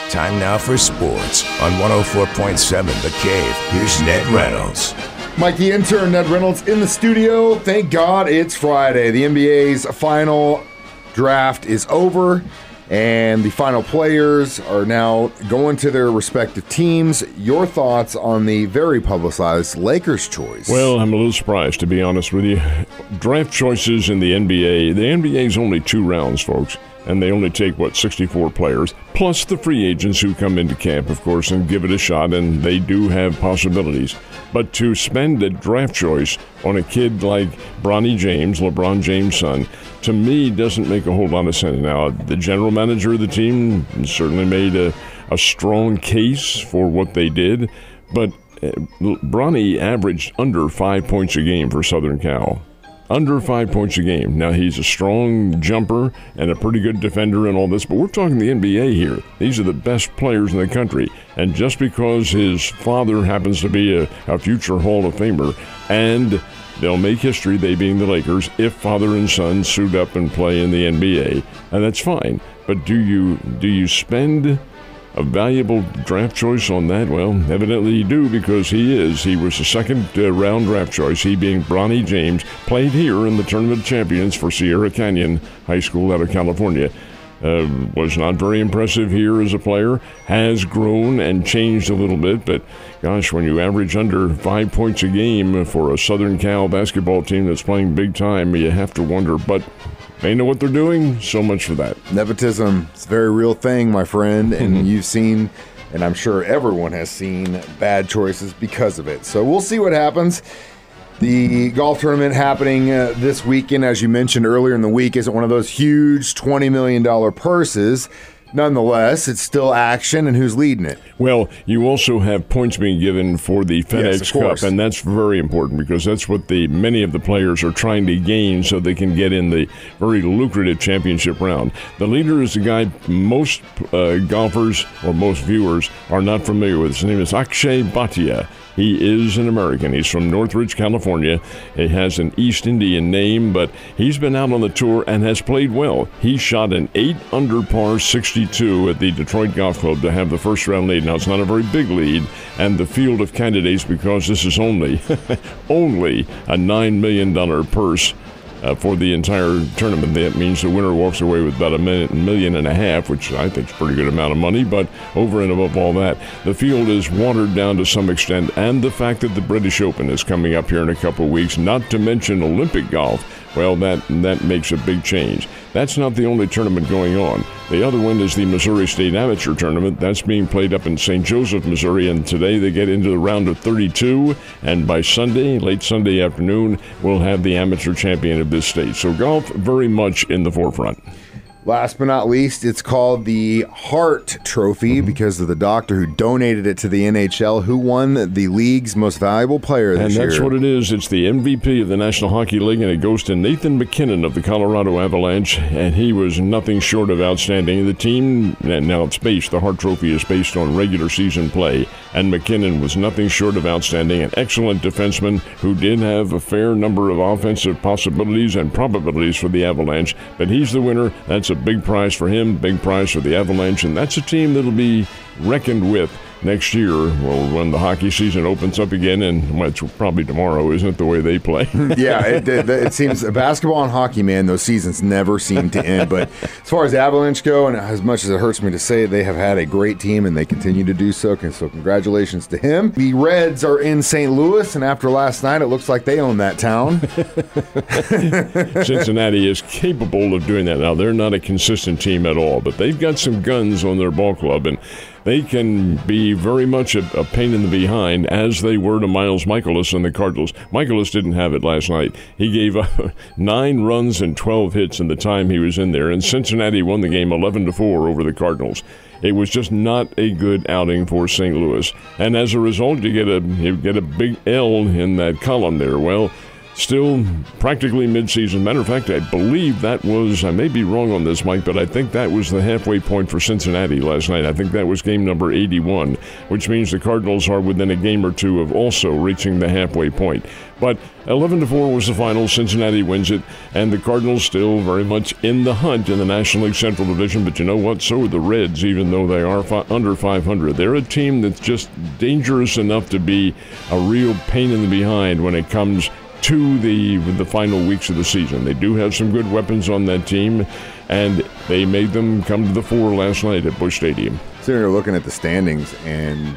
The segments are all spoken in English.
Time now for sports on 104.7 The Cave. Here's Ned Reynolds. Mike the intern, Ned Reynolds in the studio. Thank God it's Friday. The NBA's final draft is over, and the final players are now going to their respective teams. Your thoughts on the very publicized Lakers choice? Well, I'm a little surprised, to be honest with you. Draft choices in the NBA. The NBA is only 2 rounds, folks. And they only take, 64 players, plus the free agents who come into camp, of course, and give it a shot, and they do have possibilities. But to spend a draft choice on a kid like Bronny James, LeBron James' son, to me doesn't make a whole lot of sense. Now, the general manager of the team certainly made a strong case for what they did, but Bronny averaged under 5 points a game for Southern Cal. Under 5 points a game. Now, he's a strong jumper and a pretty good defender and all this, but we're talking the NBA here. These are the best players in the country. And just because his father happens to be a future Hall of Famer, and they'll make history, they being the Lakers, if father and son suit up and play in the NBA. And that's fine. But do you spend a valuable draft choice on that? Well, evidently you do, because he was a second round draft choice, he being Bronny James, played here in the Tournament of Champions for Sierra Canyon High School out of California. Was not very impressive here as a player, has grown and changed a little bit, but gosh, when you average under 5 points a game for a Southern Cal basketball team that's playing big time, you have to wonder, but they know what they're doing. So much for that. Nepotism, it's a very real thing, my friend, and you've seen, and I'm sure everyone has seen, bad choices because of it. So we'll see what happens. The golf tournament happening this weekend, as you mentioned earlier in the week, isn't one of those huge $20 million purses. Nonetheless, it's still action, and who's leading it? Well, you also have points being given for the FedEx Cup, and that's very important because that's what many of the players are trying to gain so they can get in the very lucrative championship round. The leader is the guy most golfers or most viewers are not familiar with. His name is Akshay Bhatia. He is an American. He's from Northridge, California. He has an East Indian name, but he's been out on the tour and has played well. He shot an 8 under par 62 at the Detroit Golf Club to have the first round lead. Now, it's not a very big lead, and the field of candidates, because this is only a $9 million purse for the entire tournament. That means the winner walks away with about $1.5 million, which I think is a pretty good amount of money. But over and above all that, the field is watered down to some extent, and the fact that the British Open is coming up here in a couple of weeks, not to mention Olympic golf, well, that makes a big change. That's not the only tournament going on. The other one is the Missouri State Amateur Tournament. That's being played up in St. Joseph, Missouri, and today they get into the round of 32, and by Sunday, late Sunday afternoon, we'll have the amateur champion of this state. So golf very much in the forefront. Last but not least, it's called the Hart Trophy because of the doctor who donated it to the NHL, who won the league's most valuable player this year. And that's what it is. It's the MVP of the National Hockey League, and it goes to Nathan MacKinnon of the Colorado Avalanche, and he was nothing short of outstanding. The team, now it's based, the Hart Trophy is based on regular season play, and MacKinnon was nothing short of outstanding, an excellent defenseman who did have a fair number of offensive possibilities and probabilities for the Avalanche, but he's the winner. That's a big prize for him, big prize for the Avalanche, and that's a team that'll be reckoned with next year, well, when the hockey season opens up again, and it's probably tomorrow, isn't it, the way they play? Yeah, it seems basketball and hockey, man, those seasons never seem to end. But as far as Avalanche go, and as much as it hurts me to say, they have had a great team, and they continue to do so. So congratulations to him. The Reds are in St. Louis, and after last night, it looks like they own that town. Cincinnati is capable of doing that. Now, they're not a consistent team at all, but they've got some guns on their ball club, and they can be very much a pain in the behind, as they were to Miles Michaelis and the Cardinals. Michaelis didn't have it last night. He gave up 9 runs and 12 hits in the time he was in there, and Cincinnati won the game 11-4 over the Cardinals. It was just not a good outing for St. Louis, and as a result, you get a big L in that column there. Well, Still practically midseason. Matter of fact, I believe that was, I may be wrong on this, Mike, but I think that was the halfway point for Cincinnati last night. I think that was game number 81, which means the Cardinals are within a game or two of also reaching the halfway point. But 11-4 was the final. Cincinnati wins it, and the Cardinals still very much in the hunt in the National League Central Division. But you know what? So are the Reds, even though they are under 500. They're a team that's just dangerous enough to be a real pain in the behind when it comes to the final weeks of the season. They do have some good weapons on that team, and they made them come to the fore last night at Busch Stadium. So you're looking at the standings, and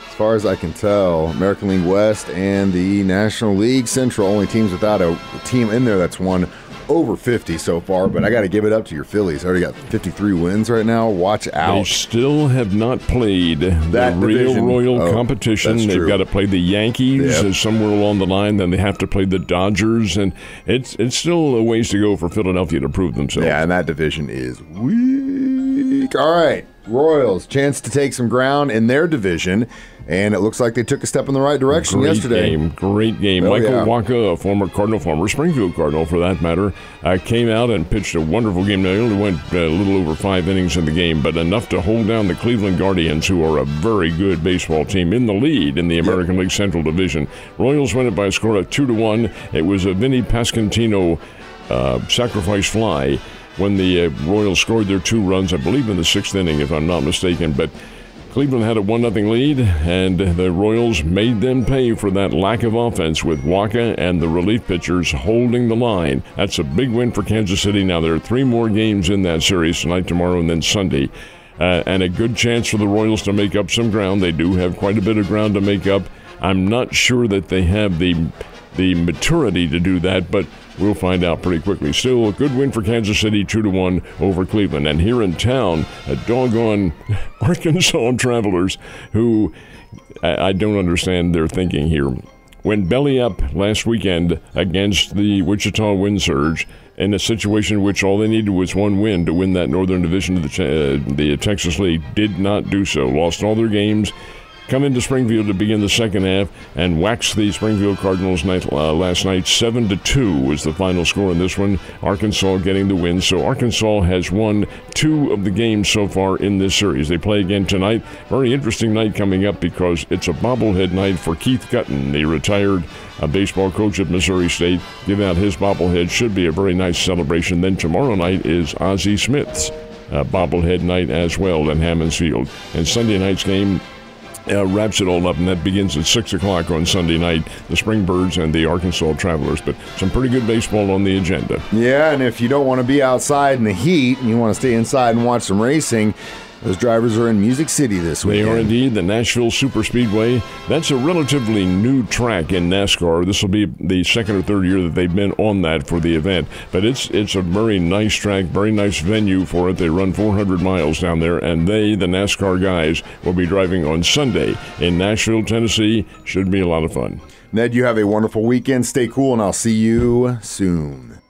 as far as I can tell, American League West and the National League Central, only teams without a team in there that's won over 50 so far, but I got to give it up to your Phillies. They already got 53 wins right now. Watch out. They still have not played the real Royal competition. They've got to play the Yankees somewhere along the line. Then they have to play the Dodgers, and it's still a ways to go for Philadelphia to prove themselves. Yeah, and that division is weak. All right, Royals, chance to take some ground in their division. And it looks like they took a step in the right direction yesterday. Great game. Michael Wacha, a former Cardinal, former Springfield Cardinal for that matter, came out and pitched a wonderful game. They only went a little over 5 innings in the game, but enough to hold down the Cleveland Guardians, who are a very good baseball team, in the lead in the American League Central Division. Royals win it by a score of 2-1. It was a Vinny Pasquantino sacrifice fly when the Royals scored their 2 runs, I believe in the 6th inning, if I'm not mistaken. But Cleveland had a 1-0 lead, and the Royals made them pay for that lack of offense with Wacha and the relief pitchers holding the line. That's a big win for Kansas City. Now there are 3 more games in that series, tonight, tomorrow, and then Sunday. And a good chance for the Royals to make up some ground. They do have quite a bit of ground to make up. I'm not sure that they have the maturity to do that, but we'll find out pretty quickly. Still, a good win for Kansas City, 2-1 over Cleveland. And here in town, a doggone Arkansas Travelers who I don't understand their thinking here. Went belly up last weekend against the Wichita Wind Surge in a situation in which all they needed was 1 win to win that Northern Division of the Texas League. Did not do so. Lost all their games. Come into Springfield to begin the second half and wax the Springfield Cardinals last night. 7-2 was the final score in this one. Arkansas getting the win. So Arkansas has won 2 of the games so far in this series. They play again tonight. Very interesting night coming up because it's a bobblehead night for Keith Gutton, the retired baseball coach at Missouri State. Giving out his bobblehead. Should be a very nice celebration. Then tomorrow night is Ozzie Smith's bobblehead night as well in Hammons Field. And Sunday night's game wraps it all up, and that begins at 6 o'clock on Sunday night, the Springbirds and the Arkansas Travelers. But some pretty good baseball on the agenda. Yeah, and if you don't want to be outside in the heat and you want to stay inside and watch some racing, those drivers are in Music City this weekend. They are indeed. The Nashville Superspeedway. That's a relatively new track in NASCAR. This will be the 2nd or 3rd year that they've been on that for the event. But it's a very nice track, very nice venue for it. They run 400 miles down there, and the NASCAR guys, will be driving on Sunday in Nashville, Tennessee. Should be a lot of fun. Ned, you have a wonderful weekend. Stay cool, and I'll see you soon.